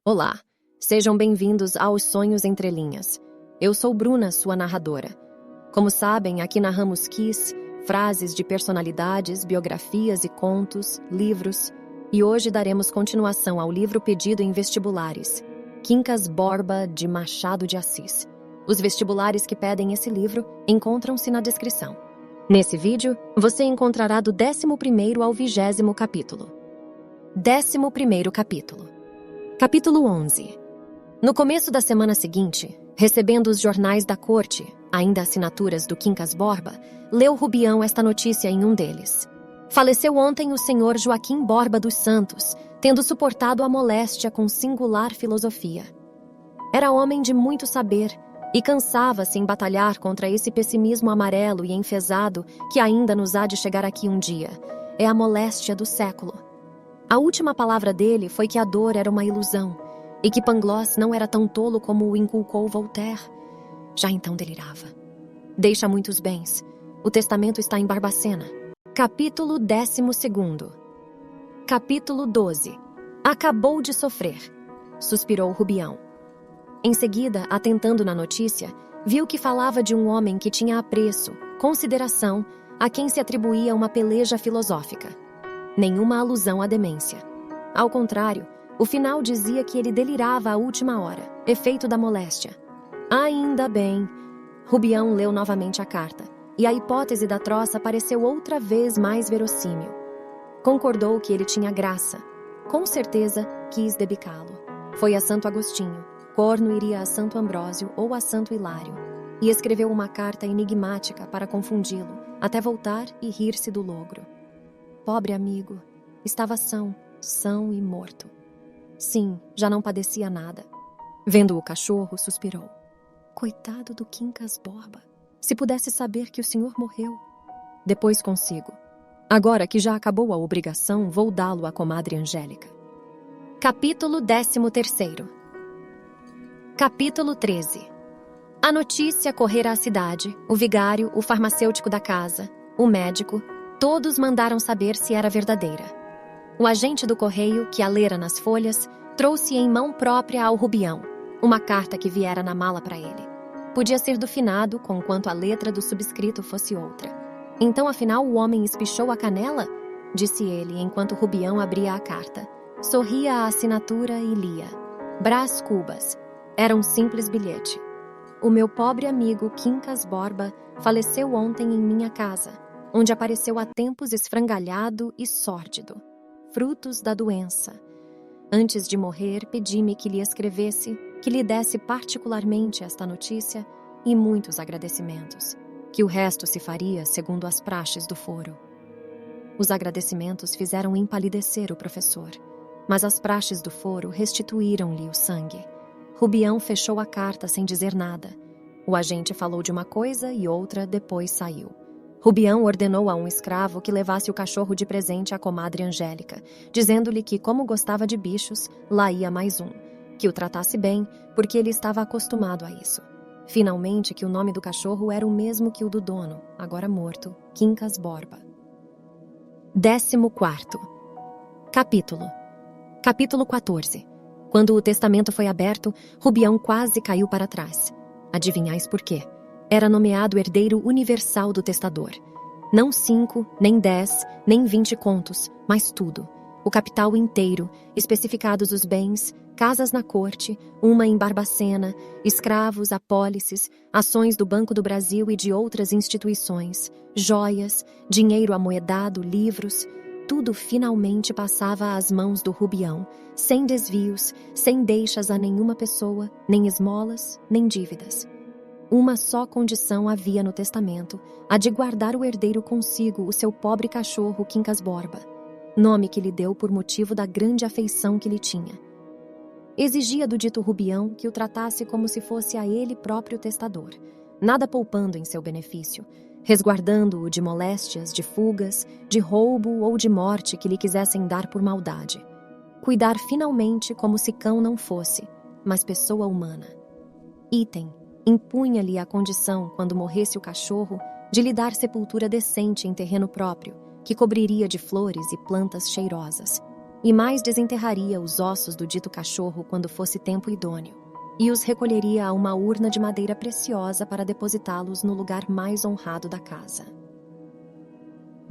Olá, sejam bem-vindos aos Sonhos Entre Linhas. Eu sou Bruna, sua narradora. Como sabem, aqui narramos quiz, frases de personalidades, biografias e contos, livros, e hoje daremos continuação ao livro pedido em vestibulares, Quincas Borba, de Machado de Assis. Os vestibulares que pedem esse livro encontram-se na descrição. Nesse vídeo, você encontrará do 11º ao 20º capítulo. 11º capítulo. Capítulo 11. No começo da semana seguinte, recebendo os jornais da corte, ainda assinaturas do Quincas Borba, leu Rubião esta notícia em um deles. Faleceu ontem o senhor Joaquim Borba dos Santos, tendo suportado a moléstia com singular filosofia. Era homem de muito saber e cansava-se em batalhar contra esse pessimismo amarelo e enfesado que ainda nos há de chegar aqui um dia. É a moléstia do século. A última palavra dele foi que a dor era uma ilusão e que Pangloss não era tão tolo como o inculcou Voltaire. Já então delirava. Deixa muitos bens. O testamento está em Barbacena. Capítulo 12. Capítulo 12. Acabou de sofrer, suspirou Rubião. Em seguida, atentando na notícia, viu que falava de um homem que tinha apreço, consideração, a quem se atribuía uma peleja filosófica. Nenhuma alusão à demência. Ao contrário, o final dizia que ele delirava à última hora, efeito da moléstia. Ainda bem. Rubião leu novamente a carta, e a hipótese da troça pareceu outra vez mais verossímil. Concordou que ele tinha graça. Com certeza, quis debicá-lo. Foi a Santo Agostinho. Corno iria a Santo Ambrósio ou a Santo Hilário, e escreveu uma carta enigmática para confundi-lo, até voltar e rir-se do logro. Pobre amigo, estava são e morto. Sim, já não padecia nada. Vendo o cachorro, suspirou. Coitado do Quincas Borba, se pudesse saber que o senhor morreu. Depois consigo. Agora que já acabou a obrigação, vou dá-lo à comadre Angélica. Capítulo 13. Capítulo 13. A notícia correra à cidade, o vigário, o farmacêutico da casa, o médico, todos mandaram saber se era verdadeira. O agente do correio, que a lera nas folhas, trouxe em mão própria ao Rubião uma carta que viera na mala para ele. Podia ser do finado, conquanto a letra do subscrito fosse outra. Então, afinal, o homem espichou a canela? Disse ele, enquanto Rubião abria a carta. Sorria à assinatura e lia. Brás Cubas. Era um simples bilhete. O meu pobre amigo Quincas Borba faleceu ontem em minha casa, onde apareceu há tempos esfrangalhado e sórdido, frutos da doença. Antes de morrer, pedi-me que lhe escrevesse, que lhe desse particularmente esta notícia e muitos agradecimentos, que o resto se faria segundo as praxes do foro. Os agradecimentos fizeram empalidecer o professor, mas as praxes do foro restituíram-lhe o sangue. Rubião fechou a carta sem dizer nada. O agente falou de uma coisa e outra, depois saiu. Rubião ordenou a um escravo que levasse o cachorro de presente à comadre Angélica, dizendo-lhe que, como gostava de bichos, lá ia mais um, que o tratasse bem, porque ele estava acostumado a isso. Finalmente, que o nome do cachorro era o mesmo que o do dono, agora morto, Quincas Borba. 14. Capítulo 14. Quando o testamento foi aberto, Rubião quase caiu para trás. Adivinhais por quê? Era nomeado herdeiro universal do testador. Não 5, nem 10, nem 20 contos, mas tudo. O capital inteiro, especificados os bens, casas na corte, uma em Barbacena, escravos, apólices, ações do Banco do Brasil e de outras instituições, joias, dinheiro amoedado, livros. Tudo finalmente passava às mãos do Rubião, sem desvios, sem deixas a nenhuma pessoa, nem esmolas, nem dívidas. Uma só condição havia no testamento, a de guardar o herdeiro consigo o seu pobre cachorro Quincas Borba, nome que lhe deu por motivo da grande afeição que lhe tinha. Exigia do dito Rubião que o tratasse como se fosse a ele próprio testador, nada poupando em seu benefício, resguardando-o de moléstias, de fugas, de roubo ou de morte que lhe quisessem dar por maldade. Cuidar finalmente como se cão não fosse, mas pessoa humana. Item. Impunha-lhe a condição, quando morresse o cachorro, de lhe dar sepultura decente em terreno próprio, que cobriria de flores e plantas cheirosas, e mais desenterraria os ossos do dito cachorro quando fosse tempo idôneo, e os recolheria a uma urna de madeira preciosa para depositá-los no lugar mais honrado da casa.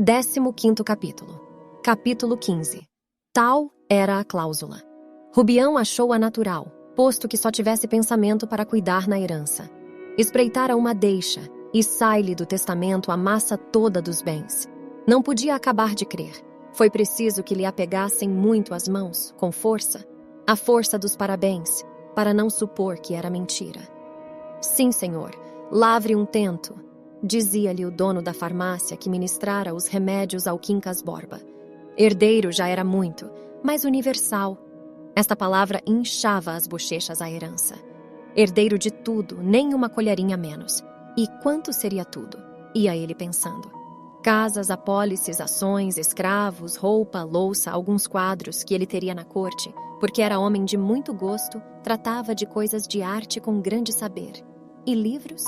15º capítulo. Capítulo 15. Tal era a cláusula. Rubião achou-a natural, posto que só tivesse pensamento para cuidar na herança. Espreitara uma deixa, e sai-lhe do testamento a massa toda dos bens. Não podia acabar de crer. Foi preciso que lhe apegassem muito as mãos, com força, a força dos parabéns, para não supor que era mentira. Sim, senhor, lavre um tento, dizia-lhe o dono da farmácia que ministrara os remédios ao Quincas Borba. Herdeiro já era muito, mas universal. Esta palavra inchava as bochechas à herança. Herdeiro de tudo, nem uma colherinha menos. E quanto seria tudo? Ia ele pensando. Casas, apólices, ações, escravos, roupa, louça, alguns quadros que ele teria na corte, porque era homem de muito gosto, tratava de coisas de arte com grande saber. E livros?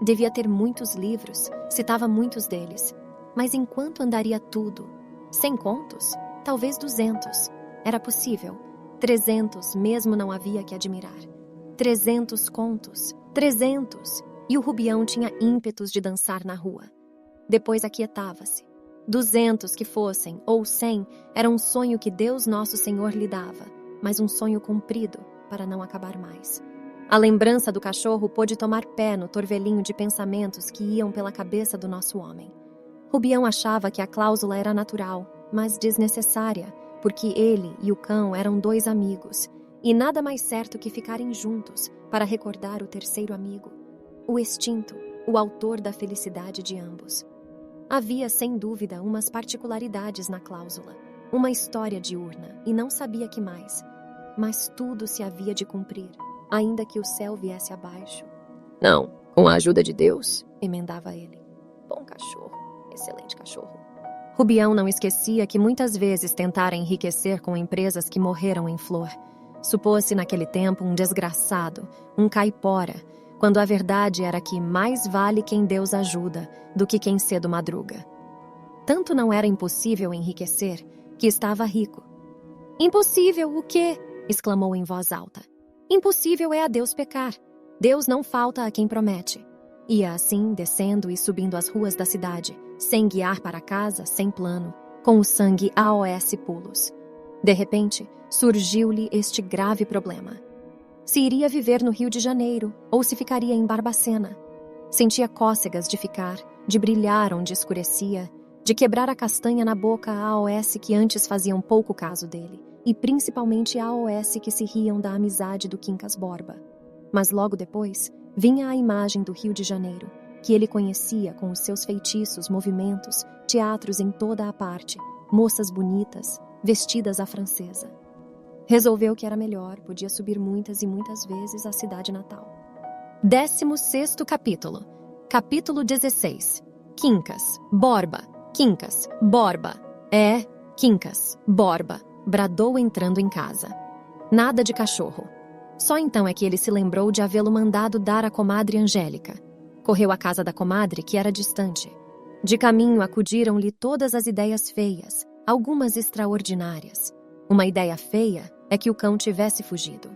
Devia ter muitos livros, citava muitos deles. Mas enquanto andaria tudo? 100 contos? Talvez 200. Era possível. 300 mesmo não havia que admirar. 300 contos. 300! E o Rubião tinha ímpetos de dançar na rua. Depois aquietava-se. 200 que fossem, ou 100, era um sonho que Deus Nosso Senhor lhe dava, mas um sonho cumprido, para não acabar mais. A lembrança do cachorro pôde tomar pé no torvelinho de pensamentos que iam pela cabeça do nosso homem. Rubião achava que a cláusula era natural, mas desnecessária, porque ele e o cão eram 2 amigos, e nada mais certo que ficarem juntos para recordar o terceiro amigo, o extinto, o autor da felicidade de ambos. Havia, sem dúvida, umas particularidades na cláusula, uma história diurna, e não sabia que mais. Mas tudo se havia de cumprir, ainda que o céu viesse abaixo. Não, com a ajuda de Deus, emendava ele. Bom cachorro, excelente cachorro. Rubião não esquecia que muitas vezes tentara enriquecer com empresas que morreram em flor. Supôs-se naquele tempo um desgraçado, um caipora, quando a verdade era que mais vale quem Deus ajuda do que quem cedo madruga. Tanto não era impossível enriquecer, que estava rico. Impossível o quê? Exclamou em voz alta. Impossível é a Deus pecar. Deus não falta a quem promete. Ia assim, descendo e subindo as ruas da cidade, sem guiar para casa, sem plano, com o sangue aos pulos. De repente, surgiu-lhe este grave problema. Se iria viver no Rio de Janeiro ou se ficaria em Barbacena. Sentia cócegas de ficar, de brilhar onde escurecia, de quebrar a castanha na boca a AOS que antes faziam pouco caso dele, e principalmente a AOS que se riam da amizade do Quincas Borba. Mas logo depois, vinha a imagem do Rio de Janeiro, que ele conhecia com os seus feitiços, movimentos, teatros em toda a parte, moças bonitas, vestidas à francesa. Resolveu que era melhor, podia subir muitas e muitas vezes à cidade natal. 16º capítulo. Capítulo 16. Quincas, Borba, Quincas, Borba. Quincas, Borba, bradou entrando em casa. Nada de cachorro. Só então é que ele se lembrou de havê-lo mandado dar à comadre Angélica. Correu à casa da comadre, que era distante. De caminho acudiram-lhe todas as ideias feias, algumas extraordinárias. Uma ideia feia é que o cão tivesse fugido.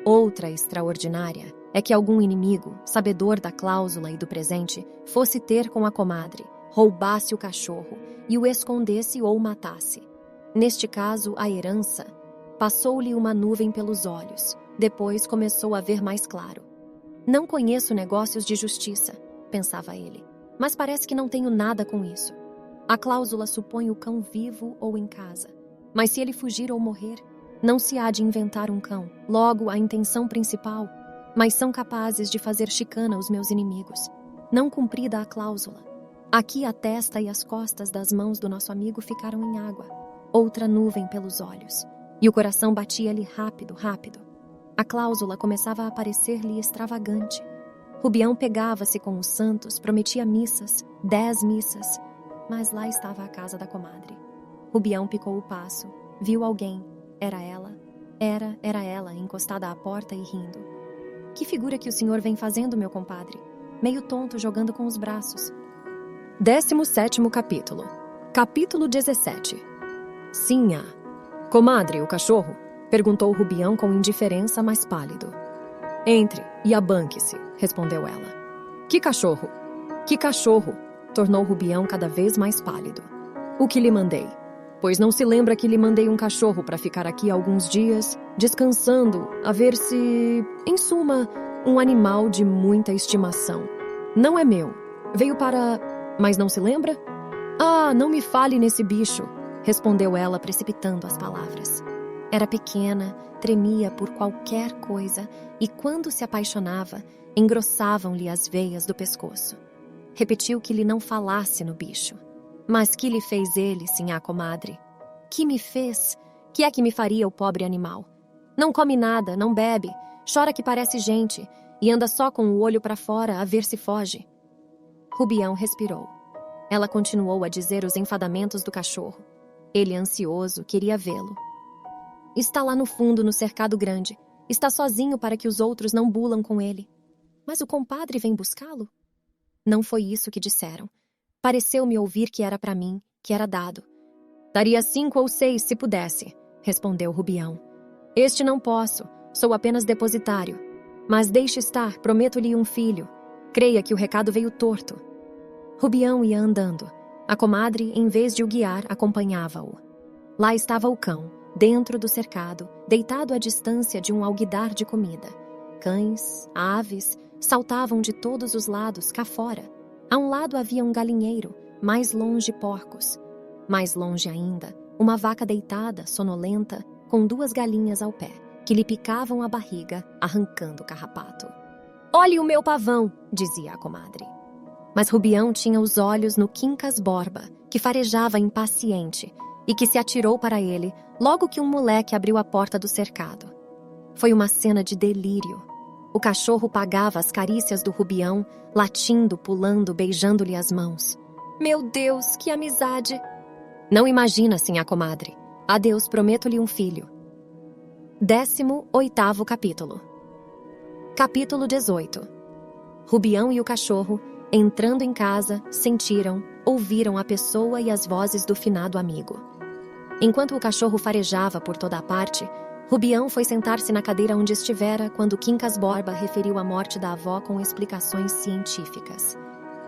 Outra extraordinária é que algum inimigo, sabedor da cláusula e do presente, fosse ter com a comadre, roubasse o cachorro e o escondesse ou matasse. Neste caso, a herança. Passou-lhe uma nuvem pelos olhos. Depois começou a ver mais claro. Não conheço negócios de justiça, pensava ele, mas parece que não tenho nada com isso. A cláusula supõe o cão vivo ou em casa. Mas se ele fugir ou morrer, não se há de inventar um cão, logo a intenção principal, mas são capazes de fazer chicana aos meus inimigos. Não cumprida a cláusula. Aqui a testa e as costas das mãos do nosso amigo ficaram em água, outra nuvem pelos olhos, e o coração batia-lhe rápido, rápido. A cláusula começava a parecer-lhe extravagante. Rubião pegava-se com os santos, prometia missas, 10 missas, mas lá estava a casa da comadre. Rubião picou o passo, viu alguém. Era ela. Era ela, encostada à porta e rindo. Que figura que o senhor vem fazendo, meu compadre? Meio tonto, jogando com os braços. 17º capítulo. Capítulo 17. Sinha. Comadre, o cachorro? Perguntou Rubião com indiferença, mais pálido. Entre e abanque-se, respondeu ela. Que cachorro? Que cachorro? Tornou Rubião cada vez mais pálido. O que lhe mandei? Pois não se lembra que lhe mandei um cachorro para ficar aqui alguns dias, descansando, a ver se... Em suma, um animal de muita estimação. Não é meu. Veio para... Mas não se lembra? Ah, não me fale nesse bicho, respondeu ela, precipitando as palavras. Era pequena, tremia por qualquer coisa e, quando se apaixonava, engrossavam-lhe as veias do pescoço. Repetiu que lhe não falasse no bicho. Mas que lhe fez ele, sinhá comadre? Que me fez? Que é que me faria o pobre animal? Não come nada, não bebe, chora que parece gente e anda só com o olho para fora a ver se foge. Rubião respirou. Ela continuou a dizer os enfadamentos do cachorro. Ele, ansioso, queria vê-lo. Está lá no fundo, no cercado grande. Está sozinho para que os outros não bulam com ele. Mas o compadre vem buscá-lo? Não foi isso que disseram. Pareceu-me ouvir que era para mim, que era dado. Daria 5 ou 6 se pudesse, respondeu Rubião. Este não posso, sou apenas depositário. Mas deixe estar, prometo-lhe um filho. Creia que o recado veio torto. Rubião ia andando. A comadre, em vez de o guiar, acompanhava-o. Lá estava o cão, dentro do cercado, deitado à distância de um alguidar de comida. Cães, aves, saltavam de todos os lados, cá fora. A um lado havia um galinheiro, mais longe porcos. Mais longe ainda, uma vaca deitada, sonolenta, com 2 galinhas ao pé, que lhe picavam a barriga, arrancando o carrapato. Olhe o meu pavão, dizia a comadre. Mas Rubião tinha os olhos no Quincas Borba, que farejava impaciente e que se atirou para ele logo que um moleque abriu a porta do cercado. Foi uma cena de delírio. O cachorro pagava as carícias do Rubião, latindo, pulando, beijando-lhe as mãos. Meu Deus, que amizade! Não imagina, sinhá comadre. Adeus, prometo-lhe um filho. 18º capítulo. Capítulo 18. Rubião e o cachorro, entrando em casa, sentiram, ouviram a pessoa e as vozes do finado amigo. Enquanto o cachorro farejava por toda a parte, Rubião foi sentar-se na cadeira onde estivera quando Quincas Borba referiu a morte da avó com explicações científicas.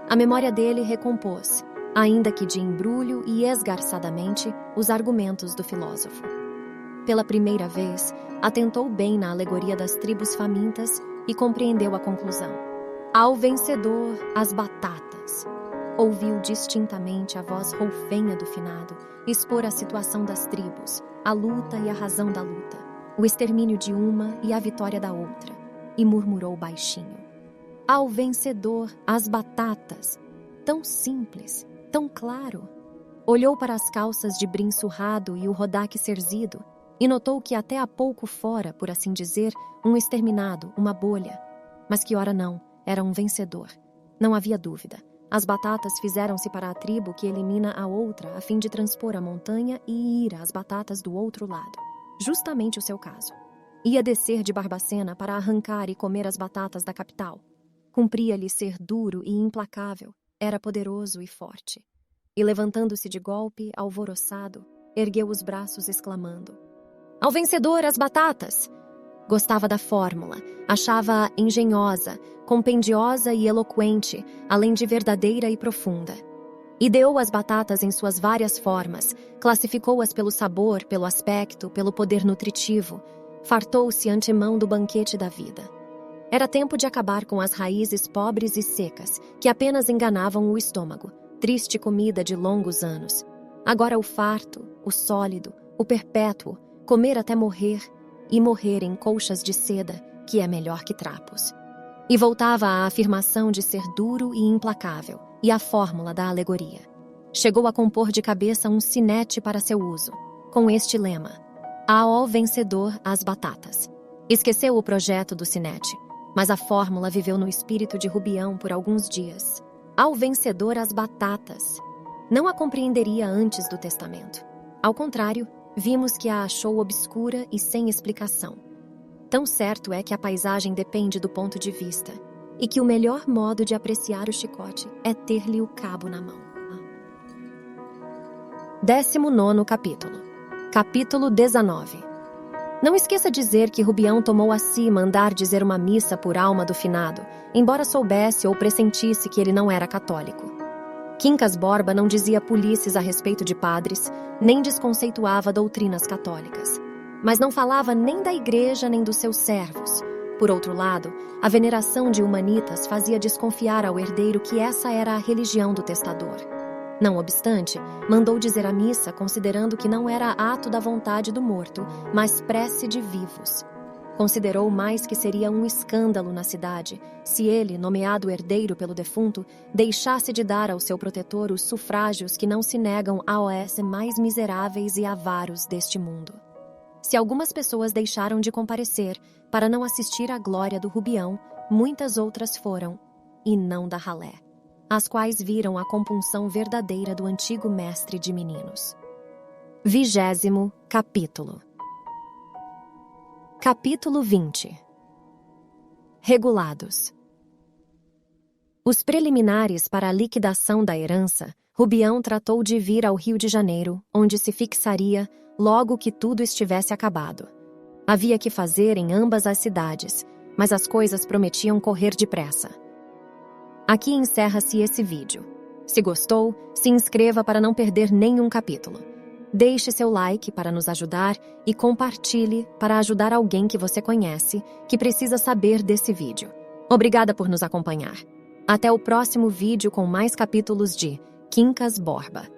A memória dele recompôs, ainda que de embrulho e esgarçadamente, os argumentos do filósofo. Pela primeira vez, atentou bem na alegoria das tribos famintas e compreendeu a conclusão. Ao vencedor, as batatas. Ouviu distintamente a voz roufenha do finado expor a situação das tribos, a luta e a razão da luta, o extermínio de uma e a vitória da outra, e murmurou baixinho. Ao vencedor, as batatas. Tão simples, tão claro. Olhou para as calças de brim surrado e o rodaque cerzido, e notou que até há pouco fora, por assim dizer, um exterminado, uma bolha. Mas que ora não, era um vencedor. Não havia dúvida. As batatas fizeram-se para a tribo que elimina a outra a fim de transpor a montanha e ir às batatas do outro lado. Justamente o seu caso. Ia descer de Barbacena para arrancar e comer as batatas da capital. Cumpria-lhe ser duro e implacável. Era poderoso e forte. E levantando-se de golpe, alvoroçado, ergueu os braços exclamando: Ao vencedor, as batatas! Gostava da fórmula, achava-a engenhosa, compendiosa e eloquente, além de verdadeira e profunda. Ideou as batatas em suas várias formas, classificou-as pelo sabor, pelo aspecto, pelo poder nutritivo, fartou-se antemão do banquete da vida. Era tempo de acabar com as raízes pobres e secas, que apenas enganavam o estômago, triste comida de longos anos. Agora o farto, o sólido, o perpétuo, comer até morrer, e morrer em colchas de seda, que é melhor que trapos. E voltava à afirmação de ser duro e implacável, e à fórmula da alegoria. Chegou a compor de cabeça um sinete para seu uso, com este lema: Ao vencedor, as batatas. Esqueceu o projeto do sinete, mas a fórmula viveu no espírito de Rubião por alguns dias. Ao vencedor, as batatas. Não a compreenderia antes do testamento. Ao contrário, vimos que a achou obscura e sem explicação. Tão certo é que a paisagem depende do ponto de vista, e que o melhor modo de apreciar o chicote é ter-lhe o cabo na mão. 19º capítulo. Capítulo 19. Não esqueça dizer que Rubião tomou a si mandar dizer uma missa por alma do finado, embora soubesse ou pressentisse que ele não era católico. Quincas Borba não dizia pulices a respeito de padres, nem desconceituava doutrinas católicas. Mas não falava nem da igreja nem dos seus servos. Por outro lado, a veneração de humanitas fazia desconfiar ao herdeiro que essa era a religião do testador. Não obstante, mandou dizer a missa considerando que não era ato da vontade do morto, mas prece de vivos. Considerou mais que seria um escândalo na cidade se ele, nomeado herdeiro pelo defunto, deixasse de dar ao seu protetor os sufrágios que não se negam aos mais miseráveis e avaros deste mundo. Se algumas pessoas deixaram de comparecer para não assistir à glória do Rubião, muitas outras foram, e não da ralé, as quais viram a compunção verdadeira do antigo mestre de meninos. 20º capítulo. Capítulo 20. Regulados. Os preliminares para a liquidação da herança, Rubião tratou de vir ao Rio de Janeiro, onde se fixaria logo que tudo estivesse acabado. Havia que fazer em ambas as cidades, mas as coisas prometiam correr depressa. Aqui encerra-se esse vídeo. Se gostou, se inscreva para não perder nenhum capítulo. Deixe seu like para nos ajudar e compartilhe para ajudar alguém que você conhece que precisa saber desse vídeo. Obrigada por nos acompanhar. Até o próximo vídeo com mais capítulos de Quincas Borba.